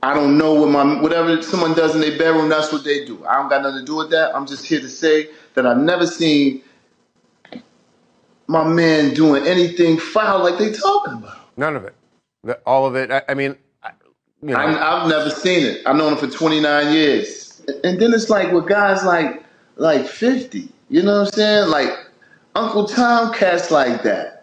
I don't know whatever someone does in their bedroom, that's what they do. I don't got nothing to do with that. I'm just here to say that I've never seen my man doing anything foul like they talking about. None of it. All of it. I mean, you know. I've never seen it. I've known him for 29 years. And then it's like with guys like 50, you know what I'm saying? Like Uncle Tom cats like that.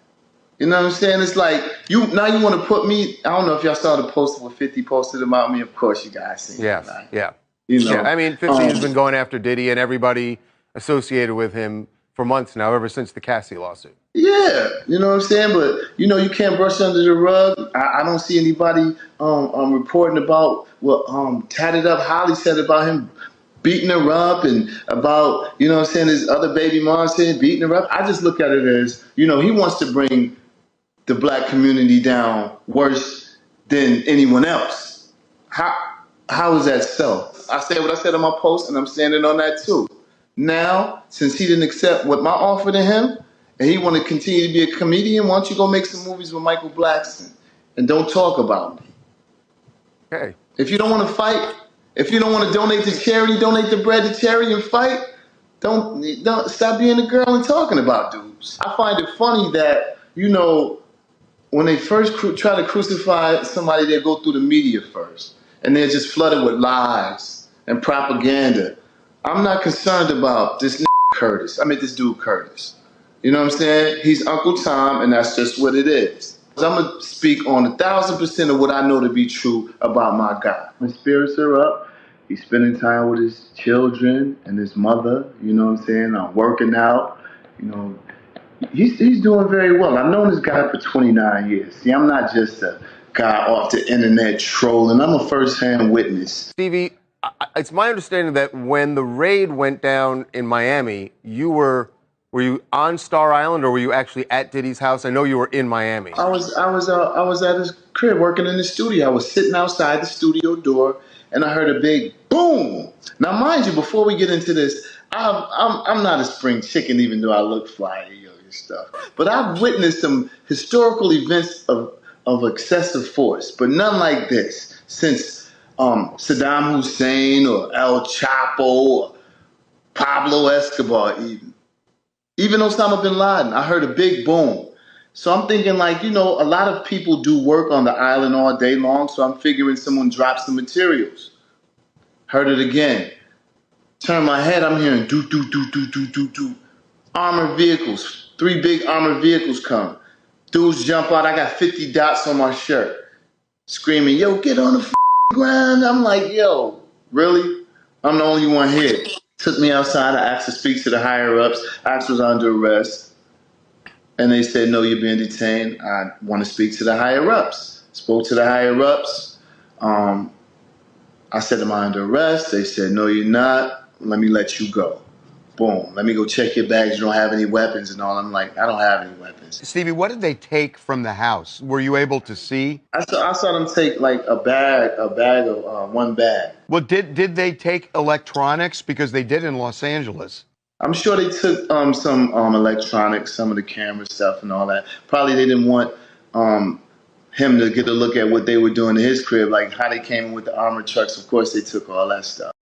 You know what I'm saying? It's like you want to put me. I don't know if y'all saw the poster where 50 posted about me. Of course, you guys seen Yes. it. Right? Yeah. You know. Yeah. I mean, 50 has been going after Diddy and everybody associated with him for months now, ever since the Cassie lawsuit. Yeah, you know what I'm saying? But, you can't brush under the rug. I don't see anybody reporting about what Tatted Up Holly said about him beating her up and about, you know what I'm saying, his other baby mom saying beating her up. I just look at it as, he wants to bring the black community down worse than anyone else. How is that so? I said what I said on my post, and I'm standing on that too. Now, since he didn't accept what my offer to him, and he want to continue to be a comedian, why don't you go make some movies with Michael Blackson and don't talk about me? Okay. If you don't want to fight, if you don't want to donate to charity, donate the bread to charity and fight. Don't stop being a girl and talking about dudes. I find it funny that, when they first try to crucify somebody, they go through the media first. And they're just flooded with lies and propaganda. I'm not concerned about this this dude Curtis. You know what I'm saying? He's Uncle Tom, and that's just what it is. I'm going to speak on 1,000% of what I know to be true about my guy. My spirits are up. He's spending time with his children and his mother. You know what I'm saying? I'm working out. He's doing very well. I've known this guy for 29 years. See, I'm not just a guy off the internet trolling. I'm a first-hand witness. Stevie, it's my understanding that when the raid went down in Miami, were you on Star Island or were you actually at Diddy's house? I know you were in Miami. I was at his crib working in the studio. I was sitting outside the studio door, and I heard a big boom. Now, mind you, before we get into this, I'm not a spring chicken, even though I look fly and stuff. But I've witnessed some historical events of excessive force, but none like this since Saddam Hussein or El Chapo or Pablo Escobar even Osama bin Laden. I heard a big boom. So I'm thinking a lot of people do work on the island all day long, so I'm figuring someone dropped some materials. Heard it again. Turn my head, I'm hearing do, do, do, do, do, do, do. Armored vehicles, 3 big armored vehicles come. Dudes jump out, I got 50 dots on my shirt. Screaming, yo, get on the ground. I'm like, yo, really? I'm the only one here. Took me outside, I asked to speak to the higher-ups. I asked was under arrest. And they said, no, you're being detained. I want to speak to the higher-ups. Spoke to the higher-ups. I said, am I under arrest? They said, no, you're not. Let me let you go. Boom. Let me go check your bags. You don't have any weapons and all. I'm like, I don't have any weapons. Stevie, what did they take from the house? Were you able to see? I saw them take like a bag of one bag. Well, did they take electronics? Because they did in Los Angeles. I'm sure they took some electronics, some of the camera stuff and all that. Probably they didn't want him to get a look at what they were doing in his crib, like how they came in with the armored trucks. Of course, they took all that stuff.